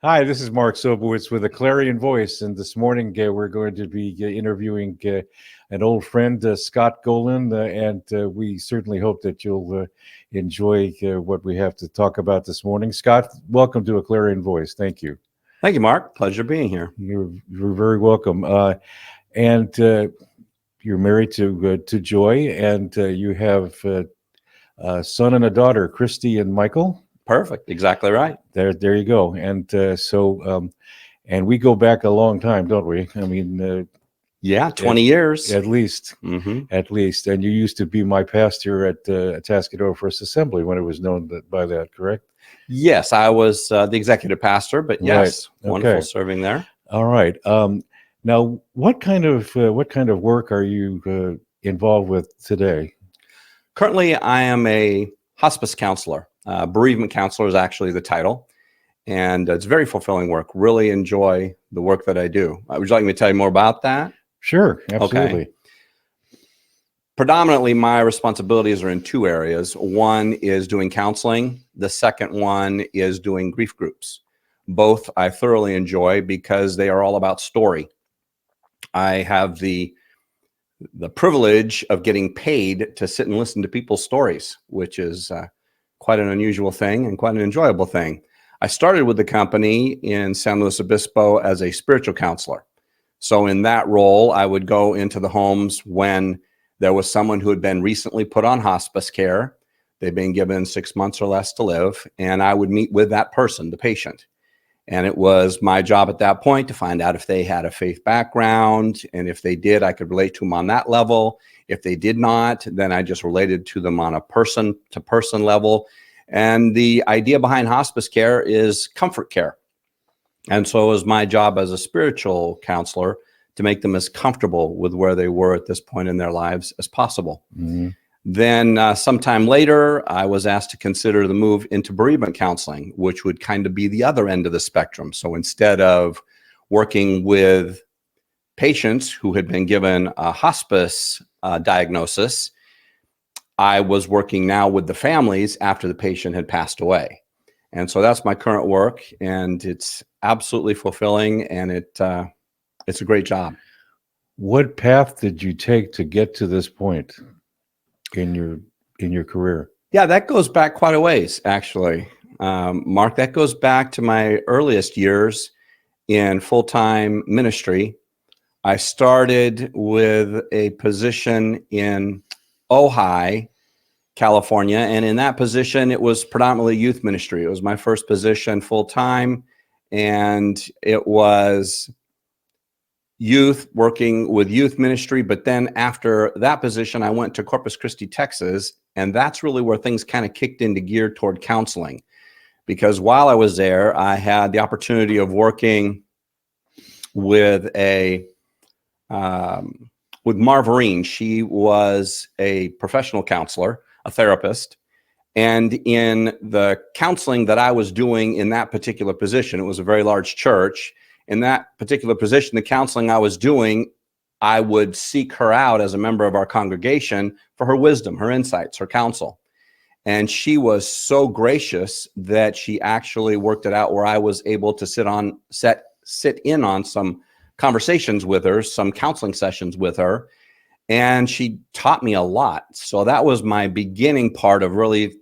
Hi, this is Mark Sobowitz with a Clarion Voice, and this morning we're going to be interviewing an old friend, Scott Golin, and we certainly hope that you'll enjoy what we have to talk about this morning. Scott, welcome to a Clarion Voice. Thank you. Thank you, Mark. Pleasure being here. You're very welcome. And you're married to Joy, and you have a son and a daughter, Christy and Michael. Perfect. Exactly right. There you go. And and we go back a long time, don't we? I mean, yeah, 20 years at least. At least. And you used to be my pastor at Atascadero First Assembly when it was known by that, correct? Yes, I was the executive pastor, but yes, right. Wonderful serving there. All right. Now, what kind of work are you involved with today? Currently, I am a hospice counselor. Bereavement counselor is actually the title, and it's very fulfilling work. Really enjoy the work that I do. Would you like me to tell you more about that? Sure, absolutely. Okay. Predominantly, my responsibilities are in two areas. One is doing counseling. The second one is doing grief groups. Both I thoroughly enjoy because they are all about story. I have the privilege of getting paid to sit and listen to people's stories, which is quite an unusual thing and quite an enjoyable thing. I started with the company in San Luis Obispo as a spiritual counselor. So in that role, I would go into the homes when there was someone who had been recently put on hospice care. They'd been given 6 months or less to live, and I would meet with that person, the patient. And it was my job at that point to find out if they had a faith background, and if they did, I could relate to them on that level. If they did not, then I just related to them on a person-to-person level. And the idea behind hospice care is comfort care. And so it was my job as a spiritual counselor to make them as comfortable with where they were at this point in their lives as possible. Mm-hmm. Then sometime later, I was asked to consider the move into bereavement counseling, which would kind of be the other end of the spectrum. So instead of working with patients who had been given a hospice diagnosis, I was working now with the families after the patient had passed away. And so that's my current work, and it's absolutely fulfilling, and it's a great job. What path did you take to get to this point in your career? Yeah, that goes back quite a ways, actually. Mark, that goes back to my earliest years in full-time ministry. I started with a position in Ojai, California, and in that position, it was predominantly youth ministry. It was my first position full-time, and it was youth, working with youth ministry. But then after that position, I went to Corpus Christi, Texas, and that's really where things kind of kicked into gear toward counseling. Because while I was there, I had the opportunity of working with with Marvarine. She was a professional counselor, a therapist. And in the counseling that I was doing in that particular position, it was a very large church. In that particular position, the counseling I was doing, I would seek her out as a member of our congregation for her wisdom, her insights, her counsel. And she was so gracious that she actually worked it out where I was able to sit in on some conversations with her, some counseling sessions with her, and she taught me a lot. So that was my beginning part of really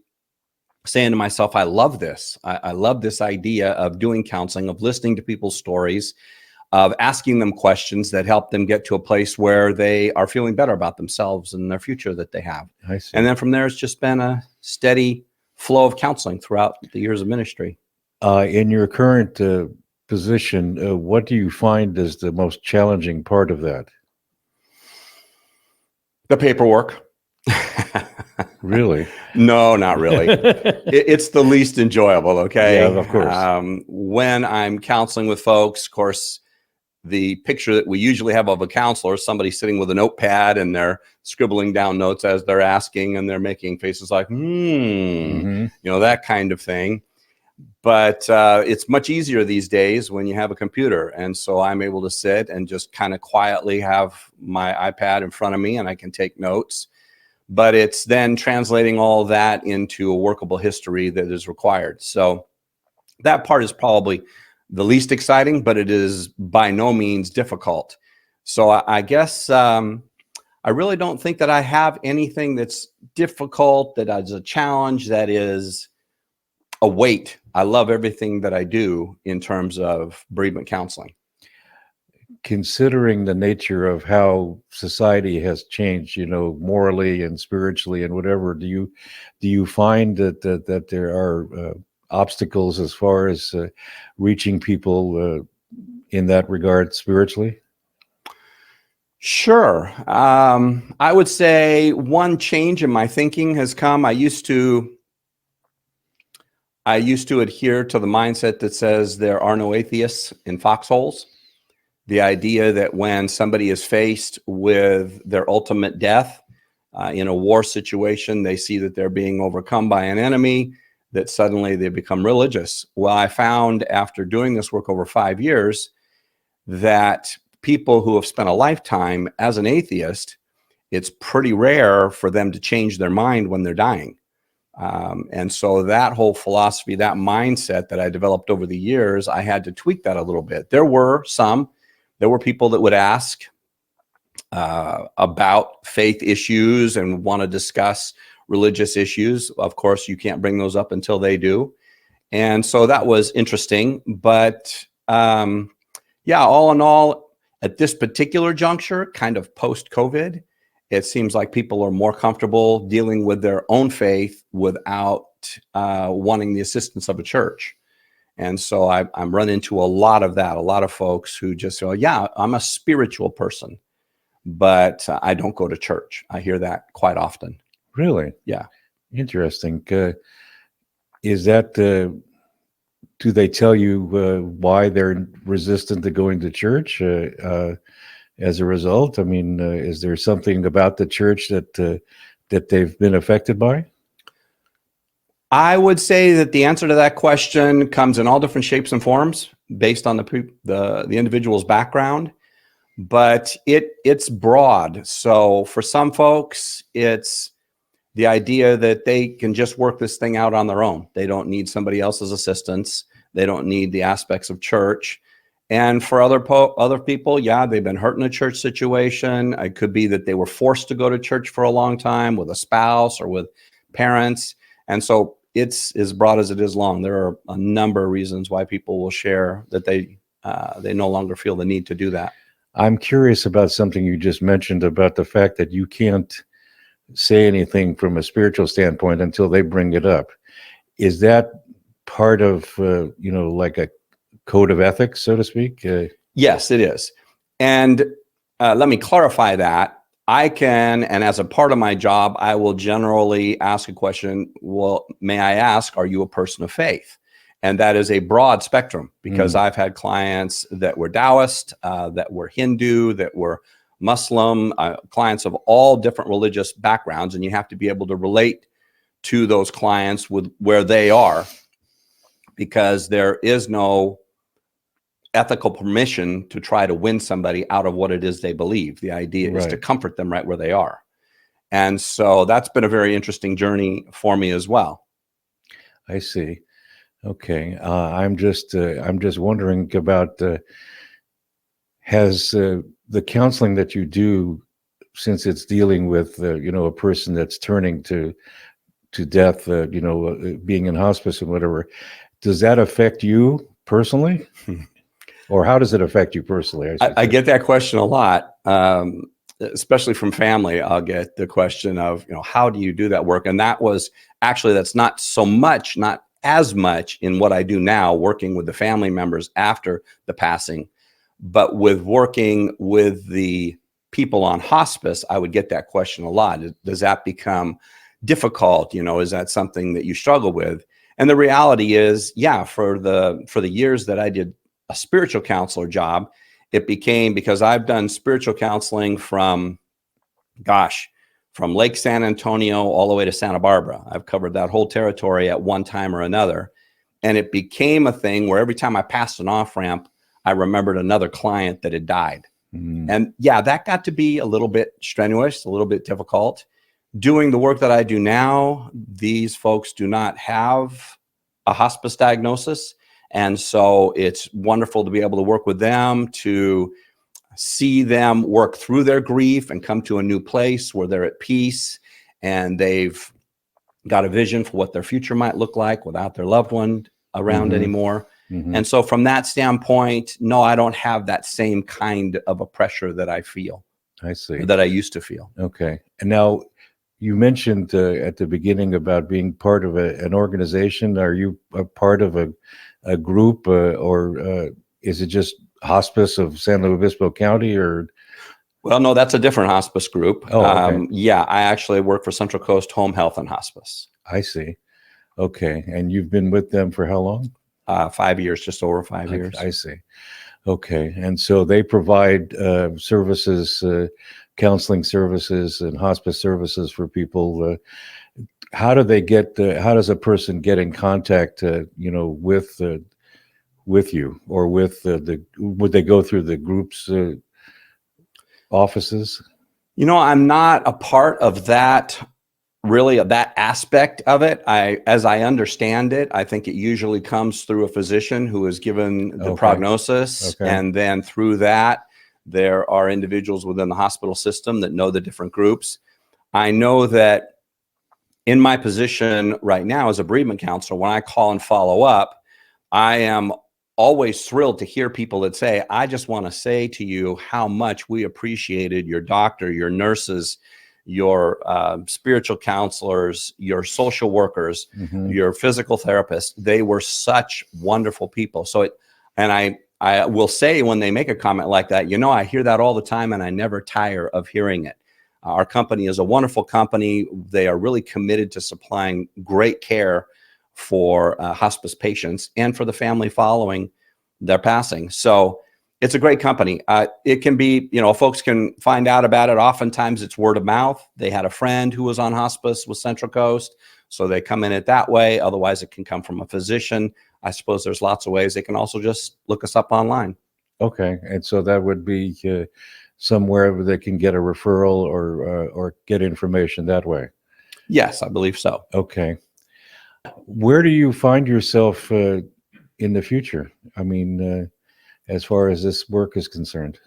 saying to myself, I love this. I love this idea of doing counseling, of listening to people's stories, of asking them questions that help them get to a place where they are feeling better about themselves and their future that they have. I see. And then from there, it's just been a steady flow of counseling throughout the years of ministry. In your current position, what do you find is the most challenging part of that? The paperwork. Really? No, not really. It's the least enjoyable, okay? Yeah, of course. When I'm counseling with folks, of course, the picture that we usually have of a counselor is somebody sitting with a notepad and they're scribbling down notes as they're asking, and they're making faces like, that kind of thing. But it's much easier these days when you have a computer. And so I'm able to sit and just kind of quietly have my iPad in front of me and I can take notes. But it's then translating all that into a workable history that is required. So that part is probably the least exciting, but it is by no means difficult. So I guess I really don't think that I have anything that's difficult, that is a challenge, that is a weight. I love everything that I do in terms of bereavement counseling. Considering the nature of how society has changed, morally and spiritually and whatever, do you find that there are obstacles as far as reaching people in that regard spiritually? Sure. I would say one change in my thinking has come. I used to adhere to the mindset that says there are no atheists in foxholes. The idea that when somebody is faced with their ultimate death in a war situation, they see that they're being overcome by an enemy, that suddenly they become religious. Well, I found after doing this work over 5 years that people who have spent a lifetime as an atheist, it's pretty rare for them to change their mind when they're dying. And so that whole philosophy, that mindset that I developed over the years, I had to tweak that a little bit. There were people that would ask about faith issues and want to discuss religious issues. Of course, you can't bring those up until they do. And so that was interesting. But yeah, all in all, at this particular juncture, kind of post-COVID, it seems like people are more comfortable dealing with their own faith without wanting the assistance of a church. And so I'm run into a lot of that, a lot of folks who just go, yeah, I'm a spiritual person, but I don't go to church. I hear that quite often. Really? Yeah. Interesting. Is that, do they tell you why they're resistant to going to church as a result? I mean, is there something about the church that they've been affected by? I would say that the answer to that question comes in all different shapes and forms based on the individual's background, but it's broad. So for some folks, it's the idea that they can just work this thing out on their own. They don't need somebody else's assistance. They don't need the aspects of church. And for other people, yeah, they've been hurt in a church situation. It could be that they were forced to go to church for a long time with a spouse or with parents. And so it's as broad as it is long. There are a number of reasons why people will share that they no longer feel the need to do that. I'm curious about something you just mentioned about the fact that you can't say anything from a spiritual standpoint until they bring it up. Is that part of, like a code of ethics, so to speak? Yes, it is. And let me clarify that. I can, and as a part of my job, I will generally ask a question, well, may I ask, are you a person of faith? And that is a broad spectrum, because I've had clients that were Taoist, that were Hindu, that were Muslim, clients of all different religious backgrounds. And you have to be able to relate to those clients with where they are, because there is no ethical permission to try to win somebody out of what it is they believe. The idea is to comfort them right where they are. And so that's been a very interesting journey for me as well. I see. Okay. I'm just wondering about, has the counseling that you do, since it's dealing with, a person that's turning to death, being in hospice and whatever, does that affect you personally? Or how does it affect you personally? I get that question a lot, especially from family. I'll get the question of, how do you do that work? And that's not as much in what I do now, working with the family members after the passing, but with working with the people on hospice, I would get that question a lot. Does that become difficult? Is that something that you struggle with? And the reality is, yeah, for the years that I did a spiritual counselor job, it became, because I've done spiritual counseling from Lake San Antonio all the way to Santa Barbara. I've covered that whole territory at one time or another. And it became a thing where every time I passed an off-ramp, I remembered another client that had died. And yeah, that got to be a little bit strenuous, a little bit difficult. Doing the work that I do now, these folks do not have a hospice diagnosis. And so it's wonderful to be able to work with them, to see them work through their grief and come to a new place where they're at peace and they've got a vision for what their future might look like without their loved one around anymore. And so from that standpoint, no, I don't have that same kind of a pressure that I feel. I see. That I used to feel. Okay. And now you mentioned at the beginning about being part of an organization. Are you a part of a group or is it just Hospice of San Luis Obispo County or? Well, no, that's a different hospice group. Oh, okay. Yeah, I actually work for Central Coast Home Health and Hospice. I see. Okay. And you've been with them for how long? 5 years, just over 5 years. I see. Okay. And so they provide services, counseling services and hospice services for people. How do they get, how does a person get in contact, with you or with would they go through the group's offices? I'm not a part of that, really, of that aspect of it. As I understand it, I think it usually comes through a physician who is given the prognosis. Okay. And then through that, there are individuals within the hospital system that know the different groups. I know that in my position right now as a bereavement counselor, when I call and follow up, I am always thrilled to hear people that say, I just want to say to you how much we appreciated your doctor, your nurses, your spiritual counselors, your social workers, your physical therapists. They were such wonderful people. So I will say when they make a comment like that, I hear that all the time and I never tire of hearing it. Our company is a wonderful company. They are really committed to supplying great care for hospice patients and for the family following their passing. So it's a great company. It can be, folks can find out about it. Oftentimes it's word of mouth. They had a friend who was on hospice with Central Coast, so they come in it that way. Otherwise, it can come from a physician. I suppose there's lots of ways. They can also just look us up online. Okay. And so that would be somewhere where they can get a referral or get information that way. Yes, I believe so. Okay. Where do you find yourself in the future? I mean, as far as this work is concerned?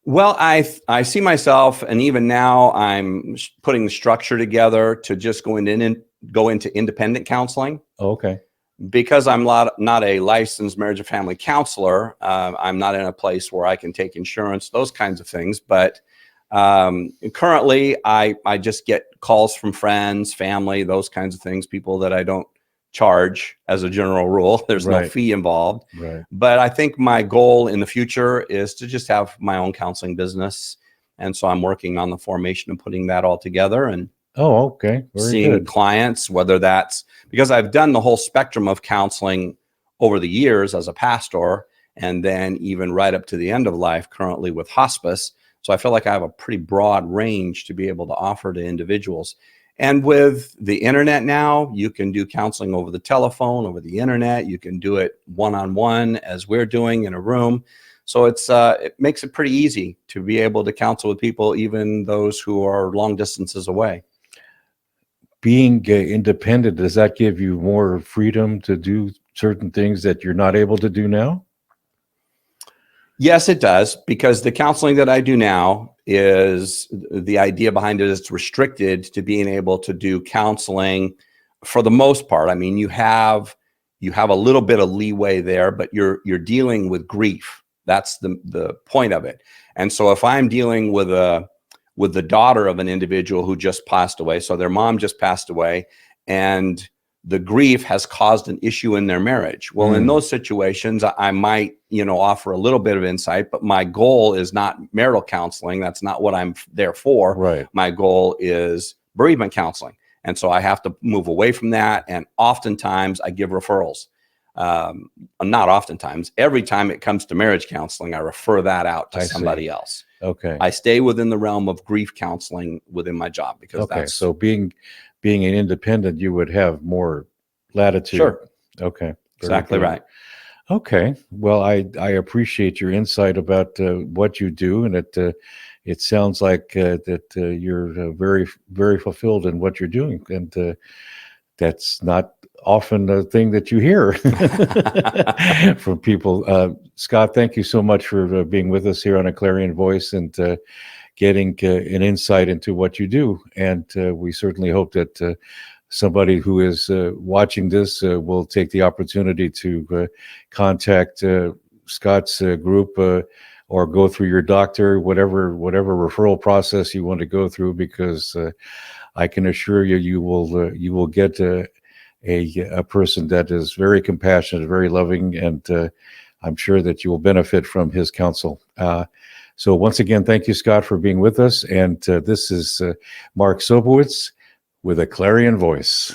Well, I see myself, and even now I'm putting the structure together to just go into independent counseling. Oh, okay. Because I'm not a licensed marriage and family counselor, I'm not in a place where I can take insurance, those kinds of things. But currently, I just get calls from friends, family, those kinds of things, people that I don't charge as a general rule. There's no fee involved. Right. But I think my goal in the future is to just have my own counseling business. And so I'm working on the formation and putting that all together and okay. Very seeing good. clients, whether that's because I've done the whole spectrum of counseling over the years as a pastor, and then even right up to the end of life currently with hospice. So I feel like I have a pretty broad range to be able to offer to individuals. And with the internet now, you can do counseling over the telephone, over the internet. You can do it one-on-one as we're doing in a room. So it makes it pretty easy to be able to counsel with people, even those who are long distances away. Being independent, does that give you more freedom to do certain things that you're not able to do now? Yes, it does, because the counseling that I do now is the idea behind it is it's restricted to being able to do counseling for the most part. I mean, you have a little bit of leeway there, but you're dealing with grief. That's the point of it. And so if I'm dealing with the daughter of an individual who just passed away, so their mom just passed away, and the grief has caused an issue in their marriage. Well, in those situations, I might, offer a little bit of insight, but my goal is not marital counseling. That's not what I'm there for. Right. My goal is bereavement counseling. And so I have to move away from that. And oftentimes I give referrals. Not oftentimes, every time it comes to marriage counseling, I refer that out to somebody else. Okay. I stay within the realm of grief counseling within my job because that's so being an independent, you would have more latitude. Sure. Okay. Exactly right. Okay. Well, I appreciate your insight about what you do, and it sounds like that you're very, very fulfilled in what you're doing, and that's not often a thing that you hear from people. Scott, thank you so much for being with us here on A Clarion Voice and getting an insight into what you do. And we certainly hope that somebody who is watching this will take the opportunity to contact Scott's group or go through your doctor, whatever referral process you want to go through, because I can assure you, you will get a person that is very compassionate, very loving, and I'm sure that you will benefit from his counsel. So once again, thank you, Scott, for being with us. And this is Mark Sobowitz with A Clarion Voice.